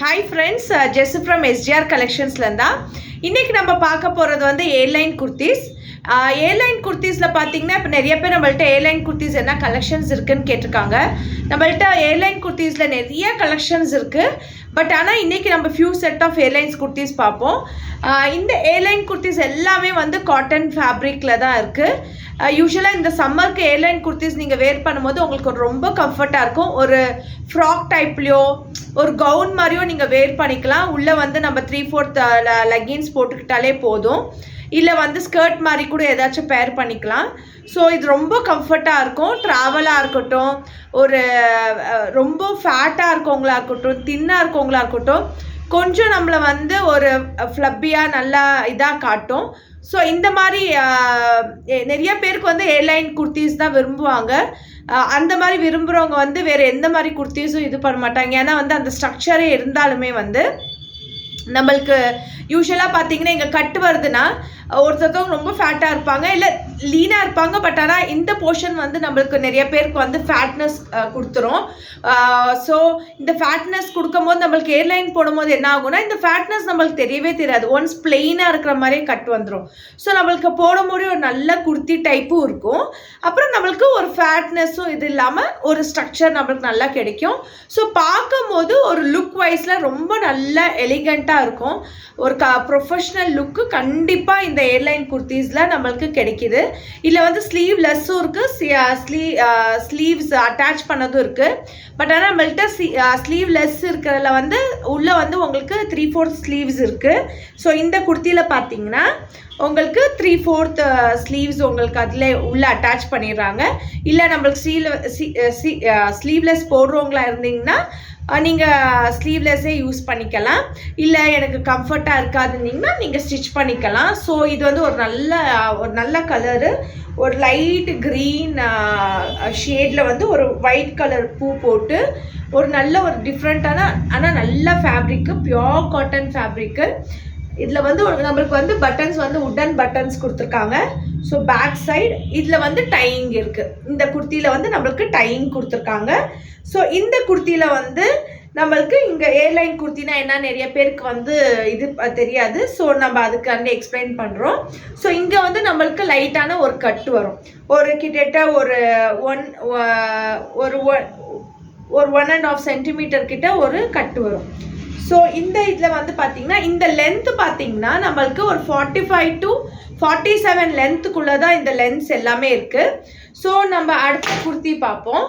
Hi friends, ஜெஸ் from SGR கலெக்ஷன்ஸ்லேருந்தா இன்றைக்கி நம்ம பார்க்க போகிறது வந்து ஏர்லைன் குர்த்திஸ். ஏர்லைன் குர்த்திஸில் பார்த்தீங்கன்னா இப்போ நிறைய பேர் நம்மள்ட்ட ஏர்லைன் குர்த்திஸ் என்ன கலெக்ஷன்ஸ் இருக்குதுன்னு கேட்டிருக்காங்க. நம்மள்ட்ட ஏர்லைன் குர்த்திஸில் நிறைய கலெக்ஷன்ஸ் இருக்குது. பட் ஆனால் இன்றைக்கி நம்ம ஃபியூ செட் ஆஃப் ஏர்லைன்ஸ் குர்த்திஸ் பார்ப்போம். இந்த ஏர்லைன் குர்த்திஸ் எல்லாமே வந்து காட்டன் ஃபேப்ரிக்கில் தான் இருக்குது. யூஸ்வலாக இந்த சம்மருக்கு ஏர்லைன் குர்த்திஸ் நீங்கள் வேர் பண்ணும்போது உங்களுக்கு ஒரு ரொம்ப கம்ஃபர்ட்டாக இருக்கும். ஒரு ஃப்ராக் டைப்லையோ ஒரு கவுன் மாதிரியோ நீங்கள் வேர் பண்ணிக்கலாம். உள்ளே வந்து நம்ம 3/4 லெகின்ஸ் போட்டுக்கிட்டாலே போதும். இல்லை வந்து ஸ்கர்ட் மாதிரி கூட ஏதாச்சும் பேர் பண்ணிக்கலாம். ஸோ இது ரொம்ப கம்ஃபர்ட்டாக இருக்கும். ட்ராவலாக இருக்கட்டும், ஒரு ரொம்ப ஃபேட்டாக இருக்கவங்களா இருக்கட்டும், தின்னாக இருக்கவங்களா இருக்கட்டும், கொஞ்சம் நம்மளை வந்து ஒரு ஃப்ளப்பியாக நல்லா இதாக காட்டும். ஸோ இந்த மாதிரி நிறைய பேருக்கு வந்து ஏர்லைன் குர்த்திஸ் தான் விரும்புவாங்க. அந்த மாதிரி விரும்புகிறவங்க வந்து வேறு எந்த மாதிரி குர்த்திஸும் இது பண்ண மாட்டாங்க. ஏன்னா வந்து அந்த ஸ்ட்ரக்சரே இருந்தாலுமே வந்து நம்மளுக்கு யூஸ்வலாக பார்த்தீங்கன்னா இங்கே கட்டு வருதுன்னா ஒருத்தவங்க ரொம்ப ஃபேட்டாக இருப்பாங்க, இல்லை லீனாக இருப்பாங்க. பட் ஆனால் இந்த போர்ஷன் வந்து நம்மளுக்கு நிறைய பேருக்கு வந்து ஃபேட்னஸ் கொடுத்துரும். ஸோ இந்த ஃபேட்னஸ் கொடுக்கும் போது நம்மளுக்கு ஏர்லைன் போடும்போது என்ன ஆகும்னா இந்த ஃபேட்னஸ் நம்மளுக்கு தெரியவே தெரியாது. ஒன்ஸ் பிளெயினாக இருக்கிற மாதிரியே கட் வந்துடும். ஸோ நம்மளுக்கு போடும்போது ஒரு நல்ல குர்த்தி டைப்பும் இருக்கும். அப்புறம் நம்மளுக்கு ஒரு ஃபேட்னஸும் இது இல்லாமல் ஒரு ஸ்ட்ரக்சர் நம்மளுக்கு நல்லா கிடைக்கும். ஸோ பார்க்கும் போது ஒரு லுக் வைஸில் ரொம்ப நல்ல எலிகண்ட்டாக இருக்கும். ஒரு ப்ரொஃபஷ்னல் லுக்கு கண்டிப்பாக இந்த ஏர்லைன் குர்த்திஸில் நம்மளுக்கு கிடைக்கிது. இல்லை வந்து ஸ்லீவ்லெஸ்ஸும் இருக்குது, ஸ்லீவ்ஸ் அட்டாச் பண்ணதும் இருக்குது. பட் ஆனால் நம்மள்கிட்ட ஸ்லீவ்லெஸ் இருக்கிறதுல வந்து உள்ளே வந்து உங்களுக்கு 3/4 ஸ்லீவ்ஸ் இருக்குது. ஸோ இந்த குர்த்தியில் பார்த்தீங்கன்னா உங்களுக்கு 3/4 ஸ்லீவ்ஸ் உங்களுக்கு அதில் உள்ளே அட்டாச் பண்ணிடுறாங்க. இல்லை நம்மளுக்கு ஸ்லீவ்லெஸ் போடுறவங்களா இருந்தீங்கன்னா நீங்கள் ஸ்லீவ்லெஸ்ஸே யூஸ் பண்ணிக்கலாம். இல்லை எனக்கு கம்ஃபர்ட்டாக இருக்காதுன்னீங்கன்னா நீங்கள் ஸ்டிச் பண்ணிக்கலாம். ஸோ இது வந்து ஒரு நல்ல கலரு, ஒரு லைட் க்ரீன் ஷேடில் வந்து ஒரு ஒயிட் கலர் பூ போட்டு ஒரு நல்ல ஒரு டிஃப்ரெண்ட்டான ஆனால் நல்ல ஃபேப்ரிக்கு, பியோர் காட்டன் ஃபேப்ரிக்கு. இதில் வந்து நம்மளுக்கு வந்து பட்டன்ஸ் வந்து உட்டன் பட்டன்ஸ் கொடுத்துருக்காங்க. ஸோ பேக் சைடு இதில் வந்து டையிங் இருக்குது. இந்த குர்த்தியில் வந்து நம்மளுக்கு டையிங் கொடுத்துருக்காங்க. ஸோ இந்த குர்த்தியில் வந்து நம்மளுக்கு இங்கே ஏர்லைன் குர்த்தினா என்ன நிறைய பேருக்கு வந்து இது தெரியாது. ஸோ நம்ம அதுக்கு வந்து எக்ஸ்பிளைன் பண்ணுறோம். ஸோ இங்கே வந்து நம்மளுக்கு லைட்டான ஒரு கட்டு வரும். ஒரு கிட்டத்தட்ட ஒரு 1.5 சென்டிமீட்டர் கிட்ட ஒரு கட்டு வரும். ஸோ இந்த இதில் வந்து பார்த்தீங்கன்னா இந்த லென்த்து பார்த்தீங்கன்னா நம்மளுக்கு ஒரு 45 to 47 லென்த்துக்குள்ளே தான் இந்த லென்ஸ் எல்லாமே இருக்குது. ஸோ நம்ம அடுத்த குர்த்தி பார்ப்போம்.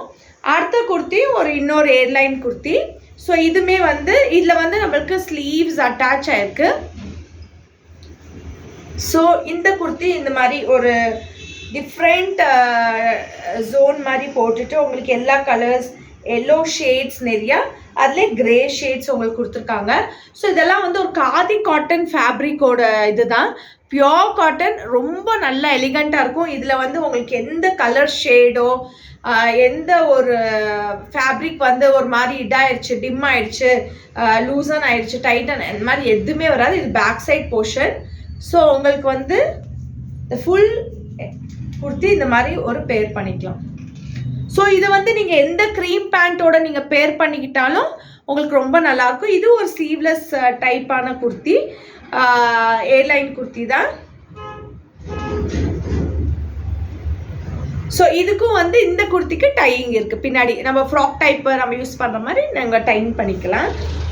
அடுத்த குர்த்தி இன்னொரு ஏர்லைன் குர்த்தி. ஸோ இதுவுமே வந்து இதில் வந்து நம்மளுக்கு ஸ்லீவ்ஸ் அட்டாச் ஆயிருக்கு. ஸோ இந்த குர்த்தி இந்த மாதிரி ஒரு டிஃப்ரெண்ட் ஜோன் மாதிரி போட்டுட்டு உங்களுக்கு எல்லா கலர்ஸ், எல்லோ ஷேட்ஸ் நிறையா, அதிலே கிரே ஷேட்ஸ் உங்களுக்கு கொடுத்துருக்காங்க. ஸோ இதெல்லாம் வந்து ஒரு காதி காட்டன் ஃபேப்ரிக்கோட இதுதான், பியோர் காட்டன். ரொம்ப நல்ல எலிகண்ட்டாக இருக்கும். இதில் வந்து உங்களுக்கு எந்த கலர் ஷேடோ எந்த ஒரு ஃபேப்ரிக் வந்து ஒரு மாதிரி இதாகிடுச்சு, டிம் ஆகிடுச்சு, லூசன் ஆகிடுச்சு, டைட்டன், இந்த மாதிரி எதுவுமே வராது. இது பேக் சைட் போர்ஷன். ஸோ உங்களுக்கு வந்து இந்த ஃபுல் குர்த்தி இந்த மாதிரி ஒரு பேர் பண்ணிக்கலாம். ஸோ இதை வந்து நீங்கள் எந்த க்ரீம் பேண்ட்டோட நீங்கள் பேர் பண்ணிக்கிட்டாலும் உங்களுக்கு ரொம்ப நல்லாயிருக்கும். இது ஒரு ஸ்லீவ்லெஸ் டைப்பான குர்த்தி, ஏர்லைன் குர்த்தி தான். ஸோ இதுக்கும் வந்து இந்த குர்த்திக்கு டையிங் இருக்குது. பின்னாடி நம்ம ஃப்ராக் டைப்பு நம்ம யூஸ் பண்ணுற மாதிரி நாங்கள் டைன் பண்ணிக்கலாம்.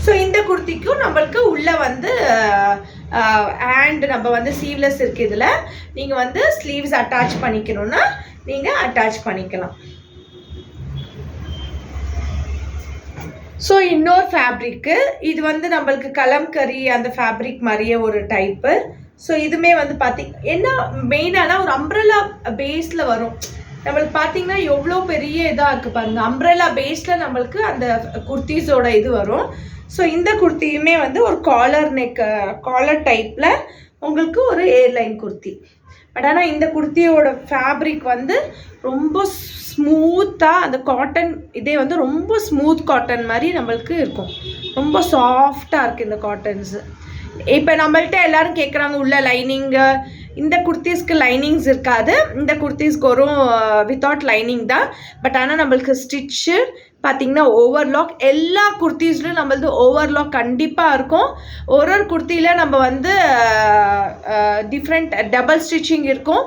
ஸோ இந்த குர்த்திக்கும் நம்மளுக்கு உள்ளே வந்து ஹேண்ட் நம்ம வந்து ஸ்லீவ்லெஸ் இருக்குது. இதில் நீங்கள் வந்து ஸ்லீவ்ஸ் அட்டாச் பண்ணிக்கணுன்னா நீங்கள் அட்டாச் பண்ணிக்கலாம். ஸோ இன்னொரு ஃபேப்ரிக்கு இது வந்து நம்மளுக்கு கலம்கரி அந்த ஃபேப்ரிக் மாதிரியே ஒரு டைப்பு. ஸோ இதுவுமே வந்து என்ன மெயினான ஒரு அம்ப்ரெல்லா பேஸில் வரும். நம்மளுக்கு பார்த்தீங்கன்னா எவ்வளோ பெரிய இதாக இருக்குது பாருங்கள். அம்ப்ரெல்லா பேஸில் நம்மளுக்கு அந்த குர்த்திஸோட இது வரும். ஸோ இந்த குர்த்தியுமே வந்து ஒரு காலர் டைப்பில் உங்களுக்கு ஒரு ஏர்லைன் குர்த்தி. பட் ஆனால் இந்த குர்த்தியோட ஃபேப்ரிக் வந்து ரொம்ப ஸ்மூத்தாக, அந்த காட்டன் இதே வந்து ரொம்ப ஸ்மூத் காட்டன் மாதிரி நம்மளுக்கு இருக்கும். ரொம்ப சாஃப்டாக இருக்குது இந்த காட்டன்ஸு. இப்போ நம்மள்கிட்ட எல்லோரும் கேட்குறாங்க உள்ள லைனிங்கு. இந்த குர்த்திஸ்க்கு லைனிங்ஸ் இருக்காது. இந்த குர்த்திஸ்க்கு வரும் வித்தவுட் லைனிங் தான். பட் ஆனால் நம்மளுக்கு ஸ்டிச்சு பார்த்தீங்கன்னா ஓவர்லாக் எல்லா குர்த்திஸ்லையும் நம்மளது ஓவர்லாக் கண்டிப்பாக இருக்கும். ஒரு குர்த்தியில் நம்ம வந்து டிஃப்ரெண்ட் டபுள் ஸ்டிச்சிங் இருக்கும்.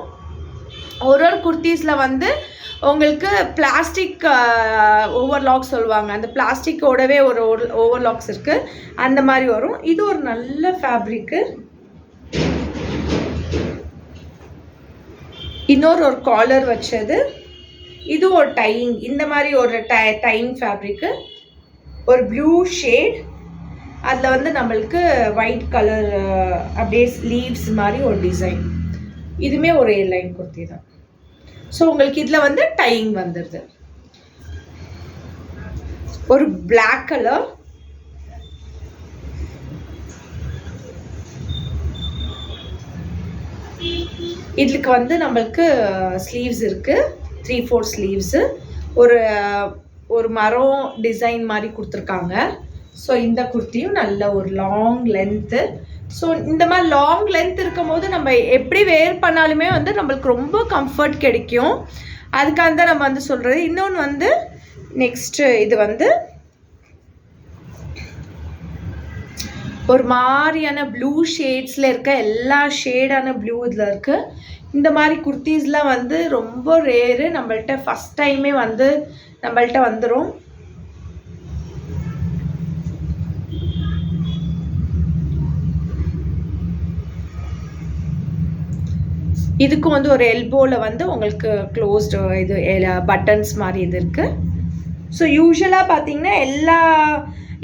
ஒரு குர்த்திஸில் வந்து உங்களுக்கு பிளாஸ்டிக் ஓவர்லாக் சொல்லுவாங்க. அந்த பிளாஸ்டிக்கோடவே ஒரு ஓவர்லாக்ஸ் இருக்குது, அந்த மாதிரி வரும். இது ஒரு நல்ல ஃபேப்ரிக்கு. இன்னொரு காலர் வச்சது. இது ஒரு டையிங், இந்த மாதிரி ஒரு டையிங் ஃபேப்ரிக்கு. ஒரு ப்ளூ ஷேட், அதில் வந்து நம்மளுக்கு ஒயிட் கலர் அப்படியே லீவ்ஸ் மாதிரி ஒரு டிசைன். இதுவுமே ஒரு ஏர்லைன் குர்த்தி தான். ஸோ உங்களுக்கு இதில் வந்து டையிங் வந்துடுது. ஒரு பிளாக் கலர், இதுக்கு வந்து நம்மளுக்கு ஸ்லீவ்ஸ் இருக்குது, 3/4 ஸ்லீவ்ஸு. ஒரு மரம் டிசைன் மாதிரி கொடுத்துருக்காங்க. ஸோ இந்த குர்த்தியும் நல்ல ஒரு லாங் லென்த்து. ஸோ இந்த மாதிரி லாங் லென்த் இருக்கும் போது நம்ம எப்படி வேர் பண்ணாலுமே வந்து நம்மளுக்கு ரொம்ப கம்ஃபர்ட் கிடைக்கும். அதுக்காக தான் நம்ம வந்து சொல்கிறது. இன்னொன்று வந்து நெக்ஸ்ட்டு இது வந்து ஒரு மாதிரியான ப்ளூ ஷேட்ஸில் இருக்க எல்லா ஷேடான ப்ளூ இதில் இருக்குது. இந்த மாதிரி குர்த்திஸ்லாம் வந்து ரொம்ப ரேரு. நம்மள்ட்ட ஃபஸ்ட் டைமே வந்து நம்மள்ட்ட வந்துடும். இதுக்கும் வந்து ஒரு எல்போவில் வந்து உங்களுக்கு க்ளோஸ்டு இது பட்டன்ஸ் மாதிரி இது இருக்குது. ஸோ யூஸ்வலாக பார்த்தீங்கன்னா எல்லா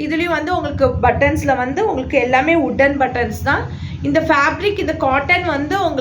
இதுலேயும் வந்து உங்களுக்கு பட்டன்ஸில் வந்து உங்களுக்கு எல்லாமே உட்டன் பட்டன்ஸ் தான். இந்த ஃபேப்ரிக், இந்த காட்டன் வந்து உங்களுக்கு